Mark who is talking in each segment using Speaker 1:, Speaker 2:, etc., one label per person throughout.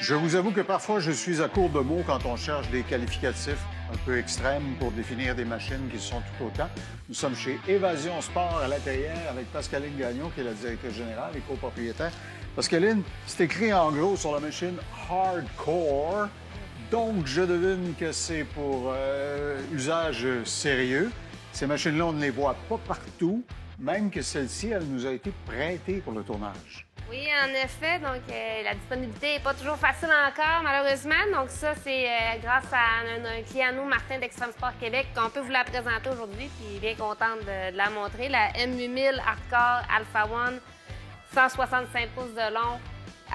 Speaker 1: Je vous avoue que parfois, je suis à court de mots quand on cherche des qualificatifs un peu extrêmes pour définir des machines qui sont tout autant. Nous sommes chez Évasion Sport à l'intérieur avec Pascaline Gagnon, qui est la directrice générale et copropriétaire. Pascaline, c'est écrit en gros sur la machine Hardcore. Donc, je devine que c'est pour usage sérieux. Ces machines-là, on ne les voit pas partout, même que celle-ci, elle nous a été prêtée pour le tournage.
Speaker 2: Oui, en effet. Donc, la disponibilité n'est pas toujours facile encore, malheureusement. Donc, ça, c'est grâce à un client à nous, Martin d'Extreme Sport Québec, qu'on peut vous la présenter aujourd'hui. Puis, bien contente de la montrer. La M8000 Hardcore Alpha One, 165 pouces de long,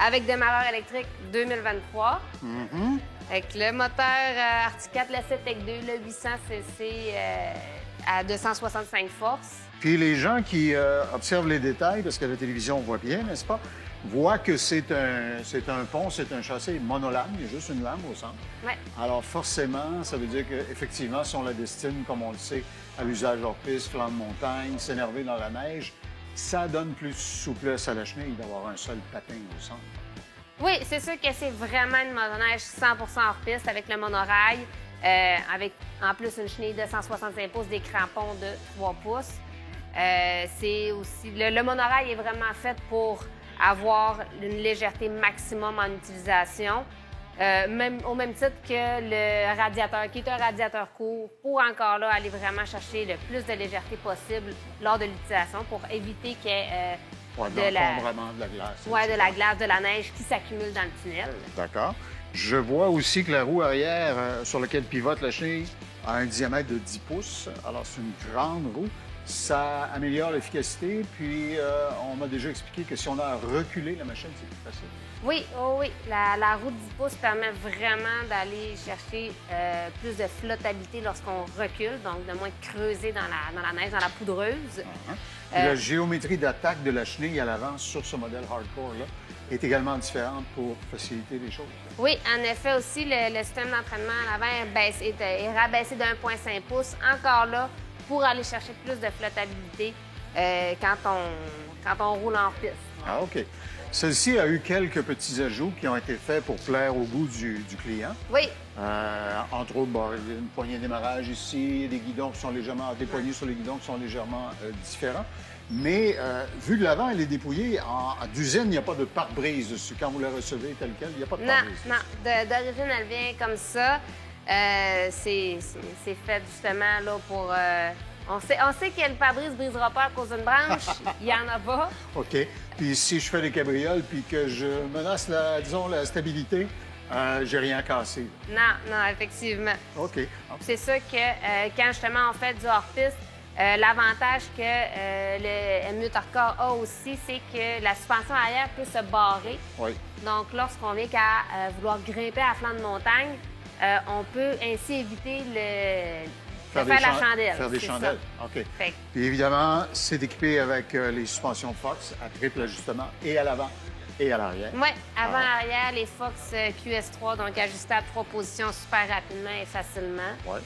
Speaker 2: avec démarreur électrique 2023. Avec le moteur Arctic 4, le CTEC 2, le 800 cc à 265 forces.
Speaker 1: Puis les gens qui observent les détails, parce que la télévision, on voit bien, n'est-ce pas, voient que c'est un pont, c'est un châssis monolame, il y a juste une lame au centre.
Speaker 2: Oui.
Speaker 1: Alors forcément, ça veut dire qu'effectivement, si on la destine, comme on le sait, à l'usage hors-piste, flanc de montagne, s'énerver dans la neige, ça donne plus souplesse à la chenille d'avoir un seul patin au centre.
Speaker 2: Oui, c'est sûr que c'est vraiment une motoneige 100 hors-piste avec le monorail, avec en plus une chenille de 165 pouces, des crampons de 3 pouces. C'est aussi le monorail est vraiment fait pour avoir une légèreté maximum en utilisation, au même titre que le radiateur, qui est un radiateur court, pour encore là aller vraiment chercher le plus de légèreté possible lors de l'utilisation pour éviter qu'il y ait
Speaker 1: vraiment de la glace.
Speaker 2: Oui, de la glace, de la neige qui s'accumule dans le tunnel.
Speaker 1: D'accord. Je vois aussi que la roue arrière sur laquelle pivote la chenille a un diamètre de 10 pouces. Alors, c'est une grande roue. Ça améliore l'efficacité. Puis, on m'a déjà expliqué que si on a à reculer la machine, c'est plus facile.
Speaker 2: Oui, oui. La roue de 10 pouces permet vraiment d'aller chercher plus de flottabilité lorsqu'on recule, donc de moins creuser dans la neige, dans la poudreuse.
Speaker 1: La géométrie d'attaque de la chenille à l'avant sur ce modèle Hardcore-là est également différente pour faciliter les choses.
Speaker 2: Oui, en effet aussi, le système d'entraînement à l'avant est rabaissé de 1,5 pouces, encore là, pour aller chercher plus de flottabilité quand on roule en piste.
Speaker 1: Ah, OK. Celle-ci a eu quelques petits ajouts qui ont été faits pour plaire au goût du client.
Speaker 2: Oui.
Speaker 1: Entre autres, il y a une poignée de démarrage ici, des guidons qui sont légèrement, des poignées sur les guidons qui sont légèrement différents. Mais vu de l'avant, elle est dépouillée. D'usine, il n'y a pas de pare-brise dessus. Quand vous la recevez telle quelle, il n'y a pas de pare-brise.
Speaker 2: Non. D'origine, elle vient comme ça. C'est fait justement là pour... On sait que le pare-brise ne brisera pas à cause d'une branche. Il n'y en a pas.
Speaker 1: OK. Puis si je fais des cabrioles puis que je menace, la stabilité, j'ai rien cassé.
Speaker 2: Non, effectivement.
Speaker 1: OK.
Speaker 2: C'est sûr que quand justement on fait du hors-piste, l'avantage que le M8 Hardcore a aussi, c'est que la suspension arrière peut se barrer.
Speaker 1: Oui.
Speaker 2: Donc, lorsqu'on vient qu'à vouloir grimper à flanc de montagne, on peut ainsi éviter faire la chandelle.
Speaker 1: Faire des chandelles.
Speaker 2: Ça.
Speaker 1: OK. Puis évidemment, c'est équipé avec les suspensions Fox à triple ajustement et à l'avant et à l'arrière.
Speaker 2: Oui, avant-arrière, les Fox QS3, donc ajustés à 3 positions super rapidement et facilement.
Speaker 1: Oui.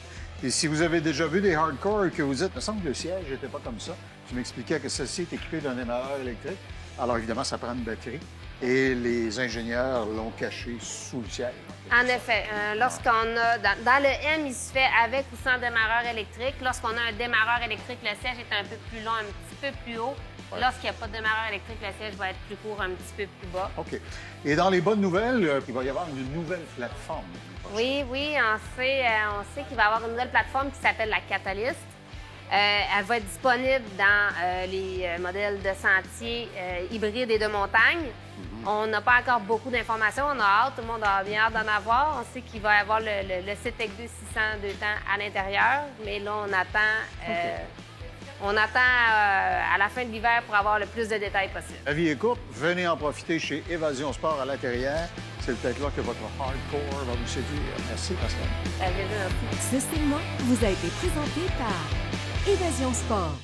Speaker 1: Et si vous avez déjà vu des hardcore que vous dites, il me semble que le siège n'était pas comme ça. Tu m'expliquais que ceci est équipé d'un démarreur électrique. Alors évidemment, ça prend une batterie. Et les ingénieurs l'ont caché sous le siège.
Speaker 2: En effet, lorsqu'on a... Dans le M, il se fait avec ou sans démarreur électrique. Lorsqu'on a un démarreur électrique, le siège est un peu plus long, un petit peu plus haut. Ouais. Lorsqu'il n'y a pas de démarreur électrique, le siège va être plus court, un petit peu plus bas.
Speaker 1: OK. Et dans les bonnes nouvelles, il va y avoir une nouvelle plateforme.
Speaker 2: Oui, on sait qu'il va y avoir une nouvelle plateforme qui s'appelle la Catalyst. Elle va être disponible dans les modèles de sentiers hybrides et de montagne. On n'a pas encore beaucoup d'informations, on a hâte, tout le monde a bien hâte d'en avoir. On sait qu'il va y avoir le CTEC 2 600 2 temps à l'intérieur, mais là, on attend à la fin de l'hiver pour avoir le plus de détails possible.
Speaker 1: La vie est courte, venez en profiter chez Évasion Sport à l'intérieur. C'est peut-être là que votre hardcore va vous séduire. Merci, Pascal.
Speaker 2: Merci.
Speaker 3: Ce segment vous a été présenté par Évasion Sport.